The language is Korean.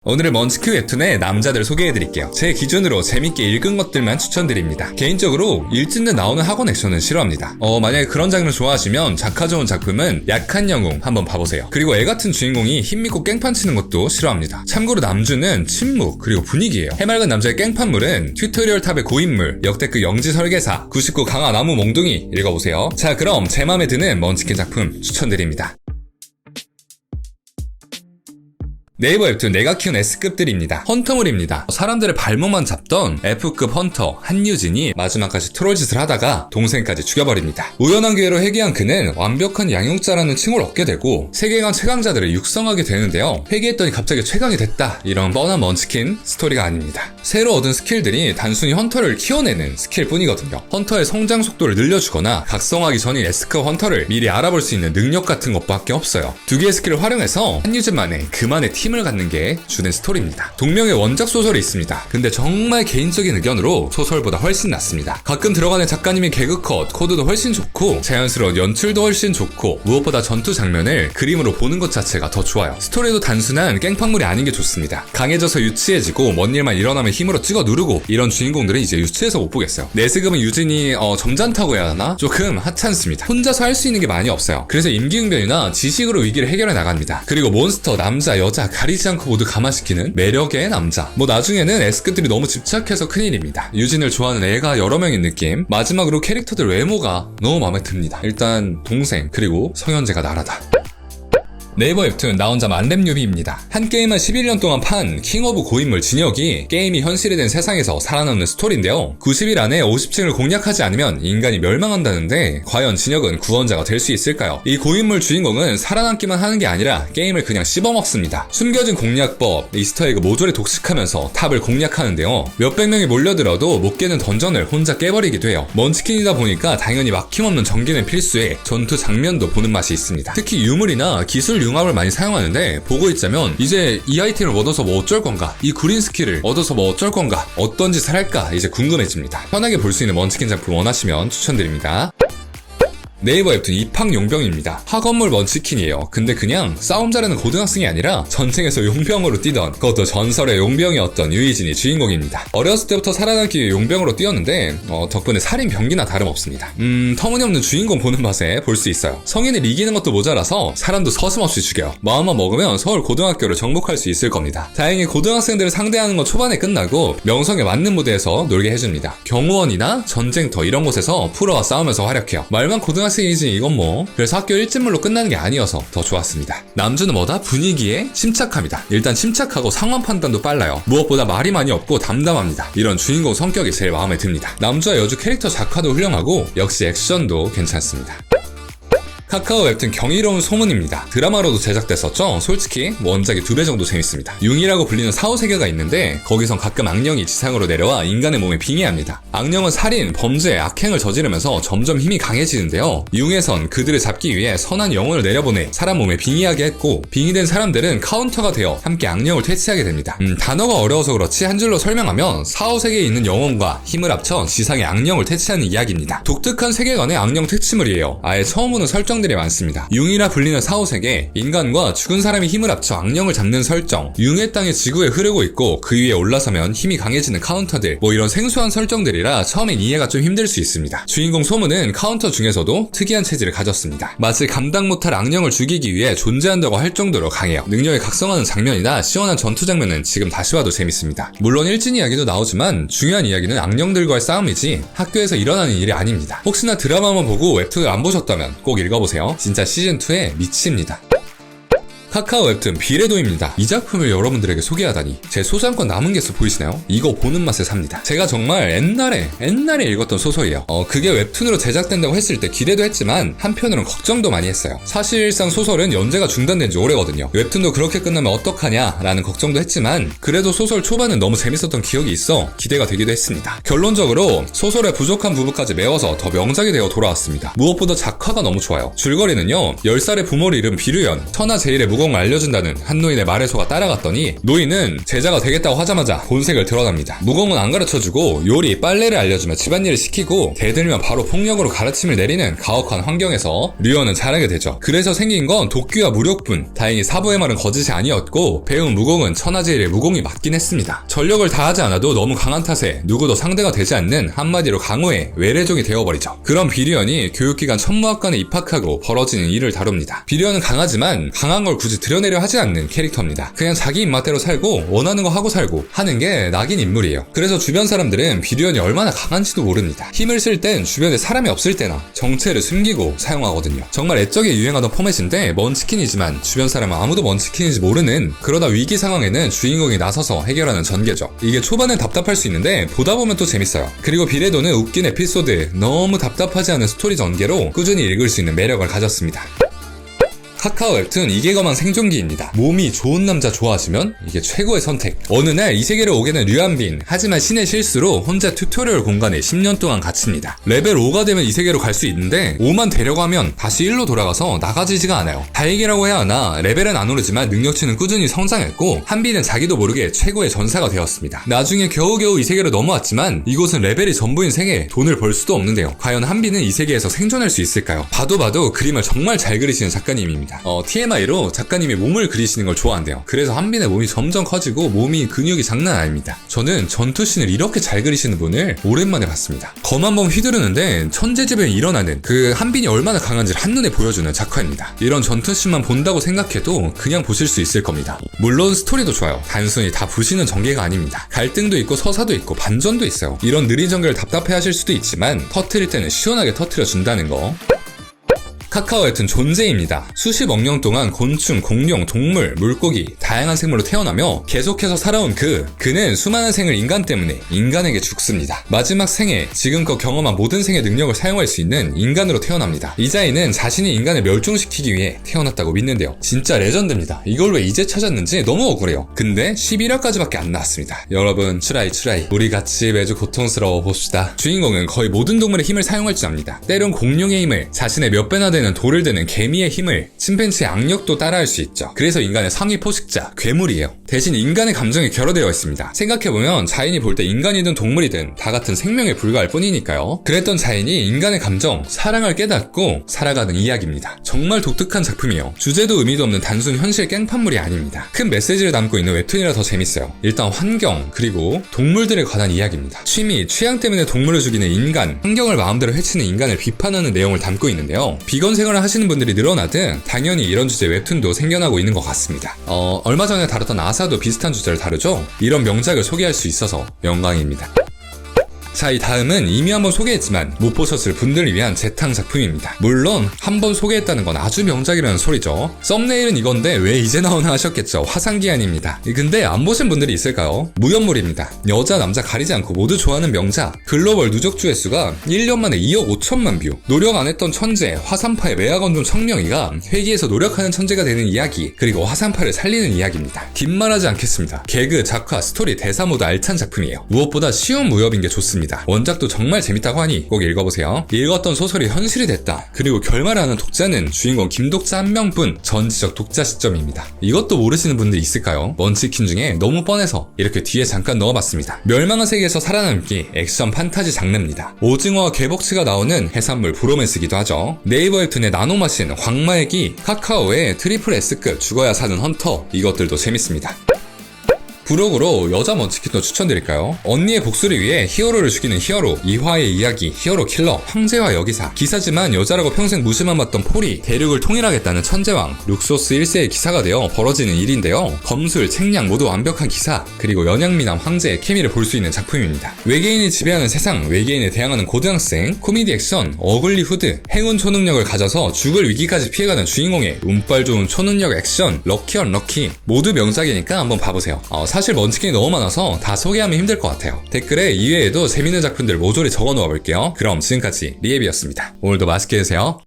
오늘은 먼치킨 웹툰의 남자들 소개해드릴게요. 제 기준으로 재밌게 읽은 것들만 추천드립니다. 개인적으로 일진들 나오는 학원 액션은 싫어합니다. 만약에 그런 장르 좋아하시면 작화 좋은 작품은 약한 영웅 한번 봐보세요. 그리고 애 같은 주인공이 힘밌고 깽판 치는 것도 싫어합니다. 참고로 남주는 침묵 그리고 분위기예요. 해맑은 남자의 깽판물은 튜토리얼 탑의 고인물, 역대급 영지 설계사, 99 강화 나무 몽둥이 읽어보세요. 자, 그럼 제 맘에 드는 먼치킨 작품 추천드립니다. 네이버 웹툰 내가 키운 S급들입니다. 헌터물입니다. 사람들의 발목만 잡던 F급 헌터 한유진이 마지막까지 트롤짓을 하다가 동생까지 죽여버립니다. 우연한 기회로 회귀한 그는 완벽한 양육자라는 칭호를 얻게 되고 세계관 최강자들을 육성하게 되는데요. 회귀했더니 갑자기 최강이 됐다, 이런 뻔한 먼치킨 스토리가 아닙니다. 새로 얻은 스킬들이 단순히 헌터를 키워내는 스킬 뿐이거든요. 헌터의 성장 속도를 늘려주거나 각성하기 전인 S급 헌터를 미리 알아볼 수 있는 능력 같은 것밖에 없어요. 두 개의 스킬을 활용해서 한유진만의 그만의 팀을 갖는 게 주된 스토리입니다. 동명의 원작 소설이 있습니다. 근데 정말 개인적인 의견으로 소설보다 훨씬 낫습니다. 가끔 들어가는 작가님의 개그컷, 코드도 훨씬 좋고 자연스러운 연출도 훨씬 좋고 무엇보다 전투 장면을 그림으로 보는 것 자체가 더 좋아요. 스토리도 단순한 깽판물이 아닌 게 좋습니다. 강해져서 유치해지고 뭔 일만 일어나면 힘으로 찍어 누르고 이런 주인공들은 이제 유치해서 못 보겠어요. 내세금은 유진이 점잖다고 해야 하나? 조금 하찮습니다. 혼자서 할 수 있는 게 많이 없어요. 그래서 임기응변이나 지식으로 위기를 해결해 나갑니다. 그리고 몬스터, 남자, 여자 가리지 않고 모두 감화시키는 매력의 남자. 나중에는 S급들이 너무 집착해서 큰일입니다. 유진을 좋아하는 애가 여러 명인 느낌. 마지막으로 캐릭터들 외모가 너무 마음에 듭니다. 일단 동생 그리고 성현재가 나라다. 네이버 웹툰 나 혼자 만렙 뉴비입니다. 한 게임을 11년 동안 판 킹 오브 고인물 진혁이 게임이 현실이 된 세상에서 살아남는 스토리인데요. 90일 안에 50층을 공략하지 않으면 인간이 멸망한다는데 과연 진혁은 구원자가 될 수 있을까요? 이 고인물 주인공은 살아남기만 하는 게 아니라 게임을 그냥 씹어먹습니다. 숨겨진 공략법, 이스터에그 모조리 독식하면서 탑을 공략하는데요. 몇백 명이 몰려들어도 못 깨는 던전을 혼자 깨버리기도 해요. 먼치킨이다 보니까 당연히 막힘없는 전기는 필수에 전투 장면도 보는 맛이 있습니다. 특히 유물이나 기술 융합을 많이 사용하는데 보고 있자면 이제 이 아이템을 얻어서 뭐 어쩔 건가, 이 구린 스킬을 얻어서 뭐 어쩔 건가, 어떤 짓을 할까 이제 궁금해집니다. 편하게 볼 수 있는 먼치킨 작품 원하시면 추천드립니다. 네이버 웹툰 입학용병입니다. 학원물 먼치킨이에요. 근데 그냥 싸움 잘하는 고등학생이 아니라 전쟁에서 용병으로 뛰던, 그것도 전설의 용병이었던 유이진이 주인공입니다. 어렸을 때부터 살아남기 위해 용병으로 뛰었는데 덕분에 살인 병기나 다름없습니다. 터무니없는 주인공 보는 맛에 볼 수 있어요. 성인을 이기는 것도 모자라서 사람도 서슴없이 죽여요. 마음만 먹으면 서울 고등학교를 정복할 수 있을 겁니다. 다행히 고등학생들을 상대하는 건 초반에 끝나고 명성에 맞는 무대에서 놀게 해줍니다. 경호원이나 전쟁터 이런 곳에서 프로와 싸우면서 활약해요. 말만 고등학생이지 이건 뭐. 그래서 학교 일진물로 끝나는 게 아니어서 더 좋았습니다. 남주는 뭐다? 분위기에 침착합니다. 일단 침착하고 상황 판단도 빨라요. 무엇보다 말이 많이 없고 담담합니다. 이런 주인공 성격이 제일 마음에 듭니다. 남주와 여주 캐릭터 작화도 훌륭하고 역시 액션도 괜찮습니다. 카카오 웹툰 경이로운 소문입니다. 드라마로도 제작됐었죠? 솔직히 원작이 2배 정도 재밌습니다. 융이라고 불리는 사후세계가 있는데 거기선 가끔 악령이 지상으로 내려와 인간의 몸에 빙의합니다. 악령은 살인, 범죄, 악행을 저지르면서 점점 힘이 강해지는데요. 융에선 그들을 잡기 위해 선한 영혼을 내려보내 사람 몸에 빙의하게 했고 빙의된 사람들은 카운터가 되어 함께 악령을 퇴치하게 됩니다. 단어가 어려워서 그렇지 한 줄로 설명하면 사후세계에 있는 영혼과 힘을 합쳐 지상의 악령을 퇴치하는 이야기입니다. 독특한 세계관의 악령 퇴치물이에요. 아예 처음 보는 설정들이 많습니다. 융이라 불리는 사후세계, 인간과 죽은 사람이 힘을 합쳐 악령을 잡는 설정, 융의 땅이 지구에 흐르고 있고 그 위에 올라서면 힘이 강해지는 카운터들, 이런 생소한 설정들이라 처음엔 이해가 좀 힘들 수 있습니다. 주인공 소문은 카운터 중에서도 특이한 체질을 가졌습니다. 마치 감당 못할 악령을 죽이기 위해 존재한다고 할 정도로 강해요. 능력에 각성하는 장면이나 시원한 전투 장면은 지금 다시 봐도 재밌습니다. 물론 일진 이야기도 나오지만 중요한 이야기는 악령들과의 싸움이지 학교에서 일어나는 일이 아닙니다. 혹시나 드라마만 보고 웹툰을 안 보셨다면 꼭 읽어보세요. 진짜 시즌2에 미칩니다. 카카오 웹툰 비례도입니다. 이 작품을 여러분들에게 소개하다니 제 소장권 남은 개수 보이시나요? 이거 보는 맛에 삽니다. 제가 정말 옛날에 읽었던 소설이에요. 그게 웹툰으로 제작된다고 했을 때 기대도 했지만 한편으로는 걱정도 많이 했어요. 사실상 소설은 연재가 중단된 지 오래거든요. 웹툰도 그렇게 끝나면 어떡하냐 라는 걱정도 했지만 그래도 소설 초반은 너무 재밌었던 기억이 있어 기대가 되기도 했습니다. 결론적으로 소설의 부족한 부분까지 메워서 더 명작이 되어 돌아왔습니다. 무엇보다 작화가 너무 좋아요. 줄거리는요, 10살의 부모를 잃은 비류연, 터나 제일의 무공을 알려준다는 한 노인의 말에 속아 따라갔더니 노인은 제자가 되겠다고 하자마자 본색을 드러납니다. 무공은 안 가르쳐주고 요리, 빨래를 알려주며 집안일을 시키고 대들면 바로 폭력으로 가르침을 내리는 가혹한 환경에서 류어는 자라게 되죠. 그래서 생긴 건 도끼와 무력뿐. 다행히 사부의 말은 거짓이 아니었고 배운 무공은 천하제일의 무공이 맞긴 했습니다. 전력을 다하지 않아도 너무 강한 탓에 누구도 상대가 되지 않는 한마디로 강호의 외래종이 되어버리죠. 그런 비리언이 교육기관 천무학관에 입학하고 벌어지는 일을 다룹니다. 비리언은 강하지만 강한 걸 굳이 드러내려 하지 않는 캐릭터입니다. 그냥 자기 입맛대로 살고 원하는 거 하고 살고 하는 게 낙인 인물이에요. 그래서 주변 사람들은 비리언이 얼마나 강한지도 모릅니다. 힘을 쓸 땐 주변에 사람이 없을 때나 정체를 숨기고 사용하거든요. 정말 애적에 유행하던 포맷인데 먼치킨이지만 주변 사람은 아무도 먼치킨인지 모르는, 그러다 위기 상황에는 주인공이 나서서 해결하는 전개죠. 이게 초반엔 답답할 수 있는데 보다 보면 또 재밌어요. 그리고 비레도는 웃긴 에피소드, 너무 답답하지 않은 스토리 전개로 꾸준히 읽을 수 있는 매력을 가졌습니다. 카카오 웹툰 2개거망 생존기입니다. 몸이 좋은 남자 좋아하시면 이게 최고의 선택. 어느 날 이 세계를 오게 된 류한빈, 하지만 신의 실수로 혼자 튜토리얼 공간에 10년 동안 갇힙니다. 레벨 5가 되면 이 세계로 갈 수 있는데 5만 되려고 하면 다시 1로 돌아가서 나가지지가 않아요. 다행이라고 해야 하나 레벨은 안 오르지만 능력치는 꾸준히 성장했고 한빈은 자기도 모르게 최고의 전사가 되었습니다. 나중에 겨우겨우 이 세계로 넘어왔지만 이곳은 레벨이 전부인 세계, 돈을 벌 수도 없는데요. 과연 한빈은 이 세계에서 생존할 수 있을까요? 봐도 그림을 정말 잘 그리시는 작가님입니다. TMI로 작가님이 몸을 그리시는 걸 좋아한대요. 그래서 한빈의 몸이 점점 커지고 몸이 근육이 장난 아닙니다. 저는 전투씬을 이렇게 잘 그리시는 분을 오랜만에 봤습니다. 검 한번 휘두르는데 천재지변이 일어나는, 그 한빈이 얼마나 강한지를 한눈에 보여주는 작화입니다. 이런 전투씬만 본다고 생각해도 그냥 보실 수 있을 겁니다. 물론 스토리도 좋아요. 단순히 다 부시는 전개가 아닙니다. 갈등도 있고 서사도 있고 반전도 있어요. 이런 느린 전개를 답답해 하실 수도 있지만 터트릴 때는 시원하게 터트려 준다는 거. 카카오 웹툰 존재입니다. 수십억 년 동안 곤충, 공룡, 동물, 물고기, 다양한 생물로 태어나며 계속해서 살아온 그는 수많은 생을 인간 때문에 인간에게 죽습니다. 마지막 생에 지금껏 경험한 모든 생의 능력을 사용할 수 있는 인간으로 태어납니다. 이자이는 자신이 인간을 멸종시키기 위해 태어났다고 믿는데요. 진짜 레전드입니다. 이걸 왜 이제 찾았는지 너무 억울해요. 근데 11화까지밖에 안 나왔습니다. 여러분 추라이 우리 같이 매주 고통스러워 봅시다. 주인공은 거의 모든 동물의 힘을 사용할 줄 압니다. 때론 공룡의 힘을, 자신의 몇 배나 되는 돌을 드는 개미의 힘을, 침팬지의 악력도 따라할 수 있죠. 그래서 인간의 상위 포식자, 괴물이에요. 대신 인간의 감정이 결여되어 있습니다. 생각해보면 자인이 볼 때 인간이든 동물이든 다 같은 생명에 불과할 뿐이니까요. 그랬던 자인이 인간의 감정, 사랑을 깨닫고 살아가는 이야기입니다. 정말 독특한 작품이에요. 주제도 의미도 없는 단순 현실 깽판물이 아닙니다. 큰 메시지를 담고 있는 웹툰이라 더 재밌어요. 일단 환경, 그리고 동물들에 관한 이야기입니다. 취미, 취향 때문에 동물을 죽이는 인간, 환경을 마음대로 해치는 인간을 비판하는 내용을 담고 있는데요. 비건 생활을 하시는 분들이 늘어나듯 당연히 이런 주제 웹툰도 생겨나고 있는 것 같습니다. 얼마 전에 다뤘던 아사도 비슷한 주제를 다루죠. 이런 명작을 소개할 수 있어서 영광입니다. 자, 이 다음은 이미 한번 소개했지만 못 보셨을 분들을 위한 재탕 작품입니다. 물론 한번 소개했다는 건 아주 명작이라는 소리죠. 썸네일은 이건데 왜 이제 나오나 하셨겠죠. 화상기한입니다. 근데 안 보신 분들이 있을까요? 무연물입니다. 여자 남자 가리지 않고 모두 좋아하는 명작. 글로벌 누적 조회수가 1년 만에 2억 5천만 뷰. 노력 안 했던 천재, 화산파의 매화건좀 청명이가 회기에서 노력하는 천재가 되는 이야기, 그리고 화산파를 살리는 이야기입니다. 긴 말하지 않겠습니다. 개그, 작화, 스토리, 대사 모두 알찬 작품이에요. 무엇보다 쉬운 무협인 게 좋습니다. 원작도 정말 재밌다고 하니 꼭 읽어보세요. 읽었던 소설이 현실이 됐다. 그리고 결말을 하는 독자는 주인공 김독자 한 명뿐. 전지적 독자 시점입니다. 이것도 모르시는 분들이 있을까요? 먼치킨 중에 너무 뻔해서 이렇게 뒤에 잠깐 넣어봤습니다. 멸망한 세계에서 살아남기 액션 판타지 장르입니다. 오징어와 개복치가 나오는 해산물 브로맨스기도 하죠. 네이버 웹툰의 나노마신, 광마의 기, 카카오의 트리플 S급 죽어야 사는 헌터, 이것들도 재밌습니다. 부록으로 여자 먼치킨도 추천드릴까요? 언니의 복수를 위해 히어로를 죽이는 히어로, 이화의 이야기, 히어로 킬러, 황제와 여기사, 기사지만 여자라고 평생 무시만 받던 포리, 대륙을 통일하겠다는 천재왕, 룩소스 1세의 기사가 되어 벌어지는 일인데요. 검술, 책량 모두 완벽한 기사, 그리고 연양미남 황제의 케미를 볼 수 있는 작품입니다. 외계인이 지배하는 세상, 외계인에 대항하는 고등학생, 코미디 액션, 어글리 후드, 행운 초능력을 가져서 죽을 위기까지 피해가는 주인공의 운빨 좋은 초능력 액션, 럭키 언럭키, 모두 명작이니까 한번 봐보세요. 사실 먼치킨이 너무 많아서 다 소개하면 힘들 것 같아요. 댓글에 이외에도 재밌는 작품들 모조리 적어 놓아 볼게요. 그럼 지금까지 리앱이었습니다. 오늘도 맛있게 드세요.